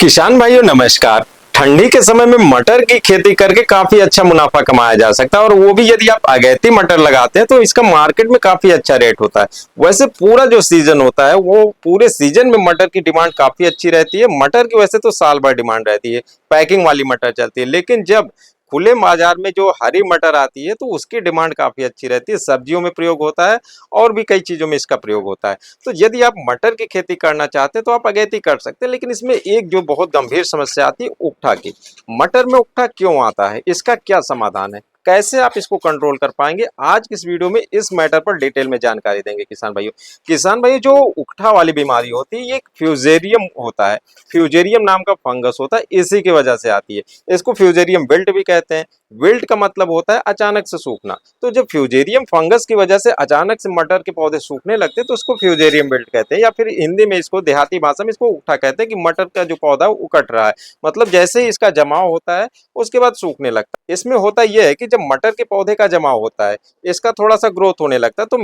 किसान भाइयों नमस्कार। ठंडी के समय में मटर की खेती करके काफी अच्छा मुनाफा कमाया जा सकता है और वो भी यदि आप अगैती मटर लगाते हैं तो इसका मार्केट में काफी अच्छा रेट होता है। वैसे पूरा जो सीजन होता है वो पूरे सीजन में मटर की डिमांड काफी अच्छी रहती है। मटर की वैसे तो साल भर डिमांड रहती है, पैकिंग वाली मटर चलती है, लेकिन जब खुले बाजार में जो हरी मटर आती है तो उसकी डिमांड काफी अच्छी रहती है। सब्जियों में प्रयोग होता है और भी कई चीजों में इसका प्रयोग होता है। तो यदि आप मटर की खेती करना चाहते हैं तो आप अगैती कर सकते हैं, लेकिन इसमें एक जो बहुत गंभीर समस्या आती है उकठा की। मटर में उकठा क्यों आता है, इसका क्या समाधान है, कैसे आप इसको कंट्रोल कर पाएंगे, आज की इस वीडियो में इस मैटर पर डिटेल में जानकारी देंगे। किसान भाइयों जो उकठा वाली बीमारी होती है ये एक फ्यूजेरियम होता है। फ्यूजेरियम नाम का फंगस होता है, इसी की वजह से आती है। इसको फ्यूजेरियम विल्ट भी कहते हैं। विल्ट का मतलब होता है अचानक से सूखना। तो जब फ्यूजेरियम फंगस की वजह से अचानक से मटर के पौधे सूखने लगते हैं तो उसको फ्यूजेरियम विल्ट कहते हैं, या फिर हिंदी में इसको देहाती भाषा में इसको उकठा कहते हैं कि मटर का जो पौधा उकट रहा है। मतलब जैसे ही इसका जमाव होता है उसके बाद सूखने लगता है। इसमें होता यह है कि जब मटर के पौधे का जमाव होता है, इसका थोड़ा सा ग्रोथ होने लगता है, तो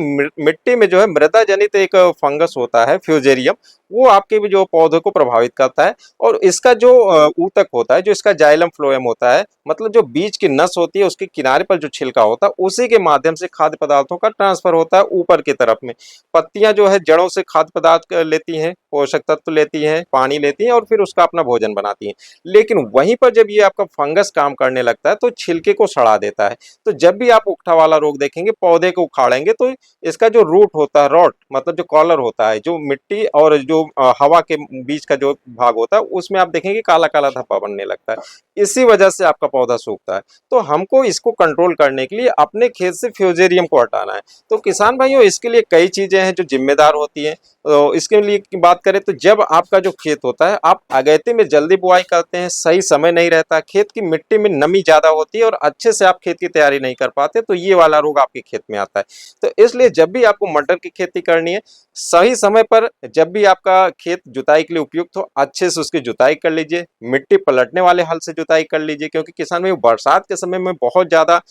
मिट्टी में जो है मृदा जनित एक फंगस होता है फ्यूजेरियम, वो आपके भी जो पौधे को प्रभावित करता है। और इसका जो ऊतक होता है, जो इसका जाइलम फ्लोएम होता है, मतलब जो बीज की नस होती है उसके किनारे पर जो छिलका होता है उसी के माध्यम से खाद्य पदार्थों का ट्रांसफर होता है ऊपर की तरफ में। पत्तियां जो है जड़ों से खाद्य पदार्थ लेती हैं, पोषक तत्व लेती हैं, पानी लेती हैं और फिर उसका अपना भोजन बनाती हैं। लेकिन वहीं पर जब ये आपका फंगस काम करने लगता है तो छिलके को सड़ा देता है। तो जब भी आप उकठा वाला रोग देखेंगे, पौधे को उखाड़ेंगे, तो इसका जो रूट होता है, रॉट मतलब जो कॉलर होता है, जो मिट्टी और जो हवा के बीच का जो भाग होता है, उसमें आप देखेंगे काला काला धब्बा बनने लगता है। इसी वजह से आपका पौधा सूखता है। तो हमको इसको कंट्रोल करने के लिए अपने खेत से फ्यूजेरियम को हटाना है। तो किसान भाइयों इसके लिए कई चीजें हैं जो जिम्मेदार होती हैं। तो इसके लिए की बात करें तो जब आपका जो खेत होता है, आप अगैती में जल्दी बुआई करते हैं, सही समय नहीं रहता, खेत की मिट्टी में नमी ज्यादा होती है और अच्छे से आप खेत की तैयारी नहीं कर पाते, तो ये वाला रोग आपके खेत में आता है। तो इसलिए जब भी आपको मटर की खेती करनी है, सही समय पर जब भी आपका खेत जुताई के लिए उपयुक्त हो, अच्छे से उसकी जुताई कर लीजिए। मिट्टी पलटने वाले हल से जुताई कर लीजिए, क्योंकि किसान भाई बरसात के समय में बहुत ज्यादा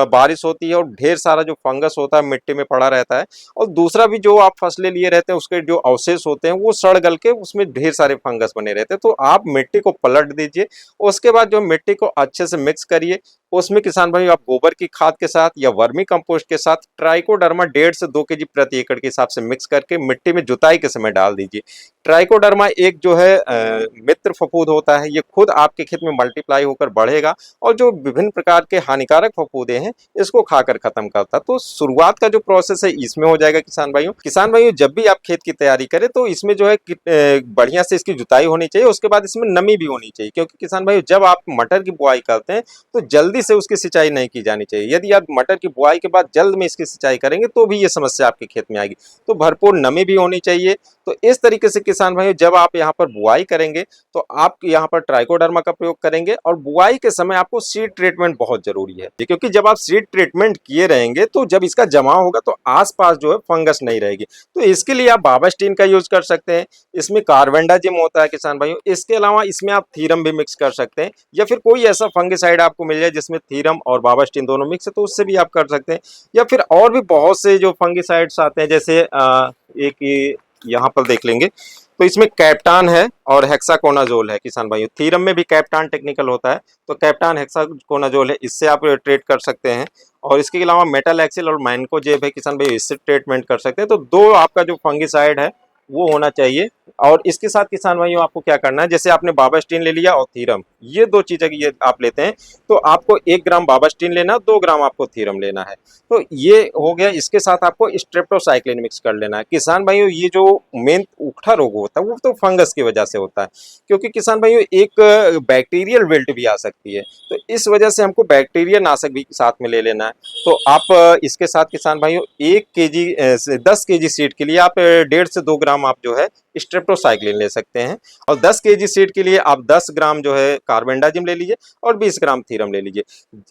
बारिश होती है और ढेर सारा जो फंगस होता है मिट्टी में पड़ा रहता है। और दूसरा भी जो आप फसलें लिए रहते हैं उसके जो अवशेष होते हैं वो सड़ गल के उसमें ढेर सारे फंगस बने रहते हैं। तो आप मिट्टी को पलट दीजिए, उसके बाद जो मिट्टी को अच्छे से मिक्स करिए। उसमें किसान भाई आप गोबर की खाद के साथ या वर्मी कंपोस्ट के साथ ट्राइकोडर्मा 1.5 से 2 केजी प्रति एकड़ के हिसाब से मिक्स करके मिट्टी में जुताई के समय डाल दीजिए। ट्राइकोडर्मा एक जो है मित्र फफूंद होता है, ये खुद आपके खेत में मल्टीप्लाई होकर बढ़ेगा और जो विभिन्न प्रकार के हानिकारक फफूंदे हैं इसको खाकर खत्म करता है। तो शुरुआत का जो प्रोसेस है इसमें हो जाएगा। किसान भाइयों जब भी आप खेत की तैयारी करें तो इसमें जो है बढ़िया से इसकी जुताई होनी चाहिए, उसके बाद इसमें नमी भी होनी चाहिए, क्योंकि किसान भाइयों जब आप मटर की बुआई करते हैं तो जल्दी से उसकी सिंचाई नहीं की जानी चाहिए। यदि आप मटर की बुआई के बाद जल्द में इसकी सिंचाई करेंगे तो भी ये समस्या आपके खेत में आएगी। तो भरपूर नमी भी होनी चाहिए। तो इस तरीके से किसान भाइयों जब आप यहाँ पर बुआई करेंगे तो आप यहाँ पर ट्राइकोडर्मा का प्रयोग करेंगे। और बुआई के समय आपको सीड ट्रीटमेंट बहुत जरूरी है, क्योंकि जब आप सीड ट्रीटमेंट किए रहेंगे तो जब इसका जमाव होगा तो आसपास जो है फंगस नहीं रहेगी। तो इसके लिए आप बाबास्टीन का यूज कर सकते हैं। इसमें कार्बेंडाजिम होता है किसान भाइयों। इसके अलावा इसमें आप थीरम भी मिक्स कर सकते हैं, या फिर कोई ऐसा फंगिसाइड आपको मिल जाए जिसमें थीरम और बाबास्टीन दोनों मिक्स है तो उससे भी आप कर सकते हैं। या फिर और भी बहुत से जो फंगिसाइड्स आते हैं, जैसे एक यहाँ पर देख लेंगे तो इसमें कैप्टान है और हेक्साकोनाजोल है किसान भाइयों। थीरम में भी कैप्टान टेक्निकल होता है, तो कैप्टान हेक्साकोनाजोल है, इससे आप ट्रीट कर सकते हैं। और इसके अलावा मेटल एक्सिल और मैनकोजेब है किसान भाई, इससे ट्रीटमेंट कर सकते हैं। तो दो आपका जो फंगिसाइड है वो होना चाहिए। और इसके साथ किसान भाइयों आपको क्या करना है, जैसे आपने बाबास्टीन ले लिया और थीरम, ये दो चीजें ये आप लेते हैं, तो आपको 1 ग्राम बाबास्टीन लेना, 2 ग्राम आपको थीरम लेना है। तो ये हो गया। इसके साथ आपको स्ट्रेप्टोसाइक्लिन मिक्स कर लेना है। किसान भाइयों ये जो मेन उकठा रोग होता है वो तो फंगस की वजह से होता है, क्योंकि किसान भाइयों एक बैक्टीरियल विल्ट भी आ सकती है, तो इस वजह से हमको बैक्टीरिया नाशक भी साथ में ले लेना है। तो आप इसके साथ किसान भाइयों 1 केजी से 10 केजी सीड के लिए आप 1.5 से 2 ग्राम आप जो है स्ट्रेप्टोसाइक्लिन ले सकते हैं। और 10 केजी सीड के लिए आप 10 ग्राम जो है कार्बेंडाजिम ले लीजिए और 20 ग्राम थीरम ले लीजिए।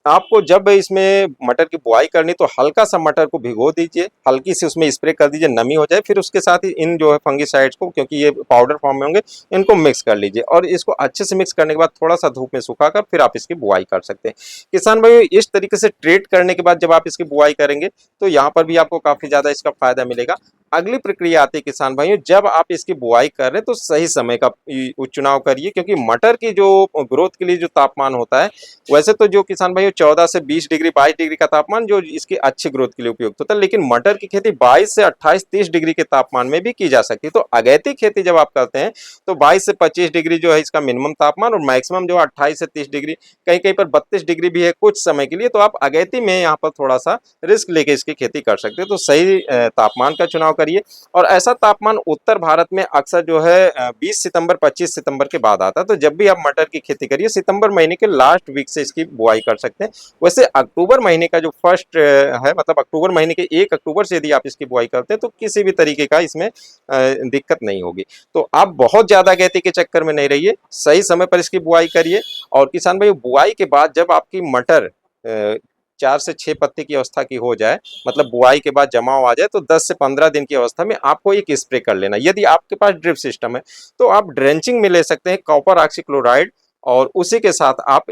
आपको जब इसमें मटर की बुआई करनी तो हल्का सा मटर को भिगो दीजिए, हल्की सी उसमें स्प्रे कर दीजिए, नमी हो जाए, फिर उसके साथ ही इन जो है फंगिसाइड्स को, क्योंकि ये पाउडर फॉर्म में होंगे, इनको मिक्स कर लीजिए। और इसको अच्छे से मिक्स करने के बाद थोड़ा सा धूप में सुखाकर फिर आप इसकी बुआई कर सकते हैं। किसान भाई इस तरीके से ट्रीट करने के बाद जब आप इसकी बुआई करेंगे तो यहाँ पर भी आपको काफी ज्यादा इसका फायदा मिलेगा। अगली प्रक्रिया आती है किसान भाइयों, जब आप इसकी बुआई कर रहे हैं तो सही समय का चुनाव करिए, क्योंकि मटर की जो ग्रोथ के लिए जो तापमान होता है, वैसे तो जो किसान भाइयों 14 से 20 डिग्री 22 डिग्री का तापमान जो इसकी अच्छी ग्रोथ के लिए उपयुक्त होता है, लेकिन मटर की खेती 22 से 28 30 डिग्री के तापमान में भी की जा सकती है। तो अगैती खेती जब आप करते हैं तो 22 से 25 डिग्री जो है इसका मिनिमम तापमान, और मैक्सिमम जो 28 से 30 डिग्री, कहीं कहीं पर 32 डिग्री भी है कुछ समय के लिए। तो आप अगैती में यहाँ पर थोड़ा सा रिस्क लेके इसकी खेती कर सकते हैं। तो सही तापमान का चुनाव करिए, और ऐसा तापमान उत्तर भारत में अक्सर जो है 20 सितंबर 25 सितंबर के बाद आता है। तो जब भी आप मटर की खेती करिए सितंबर महीने के लास्ट वीक से इसकी बुआई कर सकते हैं। वैसे अक्टूबर महीने का जो फर्स्ट है, मतलब अक्टूबर महीने के 1 अक्टूबर से यदि आप इसकी बुआई करते हैं तो किसी भी तरीके का इसमें दिक्कत नहीं होगी। तो आप बहुत ज्यादा अगैती के चक्कर में नहीं रहिए, सही समय पर इसकी बुआई करिए। और किसान भाई बुआई के बाद जब आपकी मटर 4 से 6 पत्ती की अवस्था की हो जाए, मतलब बुआई के बाद जमाव आ जाए, तो 10 से 15 दिन की अवस्था में आपको एक स्प्रे कर लेना। यदि आपके पास ड्रिप सिस्टम है तो आप ड्रेंचिंग में ले सकते हैं कॉपर ऑक्सीक्लोराइड, और उसी के साथ आप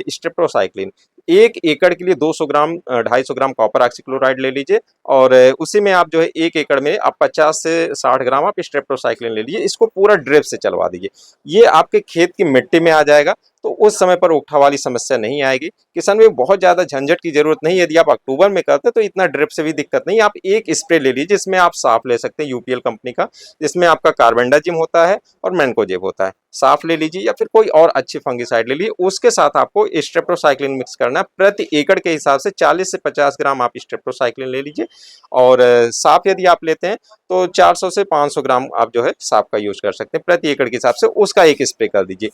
स्ट्रेप्टोसाइक्लिन 1 एकड़ के लिए 200 ग्राम 250 ग्राम कॉपर ऑक्सीक्लोराइड ले लीजिए, और उसी में आप जो है 1 एकड़ में आप 50 से 60 ग्राम आप स्ट्रेप्टोसाइक्लिन ले लीजिए। इसको पूरा ड्रिप से चलवा दीजिए, ये आपके खेत की मिट्टी में आ जाएगा, तो उस समय पर उकठा वाली समस्या नहीं आएगी। किसान में बहुत ज्यादा झंझट की जरूरत नहीं। यदि आप अक्टूबर में करते हैं तो इतना ड्रिप से भी दिक्कत नहीं। आप एक स्प्रे ले लीजिए जिसमें आप साफ ले सकते हैं यूपीएल कंपनी का, जिसमें आपका कार्बेंडाजिम होता है और मैनकोजेब होता है, साफ ले लीजिए, या फिर कोई और अच्छी फंगिसाइड ले लीजिए। उसके साथ आपको स्ट्रेप्टोसाइक्लिन मिक्स करना है। प्रति एकड़ के हिसाब से 40 से 50 ग्राम आप स्ट्रेप्टोसाइक्लिन ले लीजिए, और साफ यदि आप लेते हैं तो 400 से 500 ग्राम आप जो है साफ का यूज कर सकते हैं प्रति एकड़ के हिसाब से, उसका एक स्प्रे कर दीजिए।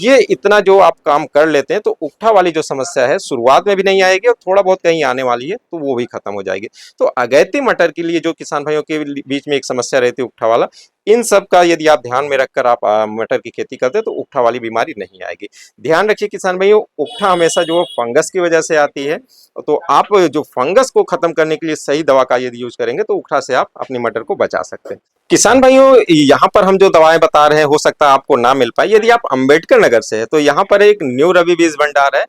ये इतना जो आप काम कर लेते हैं तो उकठा वाली जो समस्या है शुरुआत में भी नहीं आएगी, और थोड़ा बहुत कहीं आने वाली है तो वो भी खत्म हो जाएगी। तो अगैती मटर के लिए जो किसान भाइयों के बीच में एक समस्या रहती है उकठा वाला, इन सब का यदि आप ध्यान में रखकर आप मटर की खेती करते हैं तो उकठा वाली बीमारी नहीं आएगी। ध्यान रखिए किसान भाइयों, उकठा हमेशा जो फंगस की वजह से आती है, तो आप जो फंगस को खत्म करने के लिए सही दवा का यदि यूज करेंगे तो उकठा से आप अपनी मटर को बचा सकते हैं। किसान भाइयों यहाँ पर हम जो दवाएं बता रहे हैं हो सकता है आपको ना मिल पाए। यदि आप अंबेडकर नगर से है तो यहाँ पर एक न्यू रवि बीज भंडार है,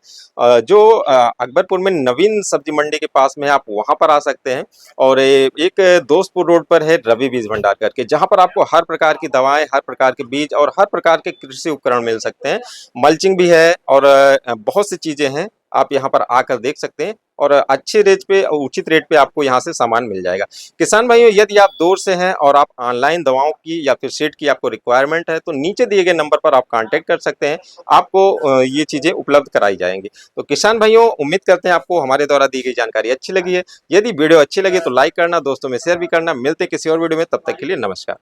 जो अकबरपुर में नवीन सब्जी मंडी के पास में है, आप वहां पर आ सकते हैं। और एक दोस्तपुर रोड पर है रवि बीज भंडार करके, जहां पर आपको हर प्रकार की दवाएं, हर प्रकार के बीज और हर प्रकार के कृषि उपकरण मिल सकते हैं। मल्चिंग भी है, और बहुत सी चीजें हैं, आप यहाँ पर आकर देख सकते हैं, और अच्छे रेट पे उचित रेट पे आपको यहाँ से सामान मिल जाएगा। किसान भाइयों यदि आप दूर से हैं और आप ऑनलाइन दवाओं की या फिर सीड की आपको रिक्वायरमेंट है तो नीचे दिए गए नंबर पर आप कांटेक्ट कर सकते हैं, आपको ये चीजें उपलब्ध कराई जाएंगी। तो किसान भाइयों उम्मीद करते हैं आपको हमारे द्वारा दी गई जानकारी अच्छी लगी है। यदि वीडियो अच्छी लगी तो लाइक करना, दोस्तों में शेयर भी करना। मिलते किसी और वीडियो में, तब तक के लिए नमस्कार।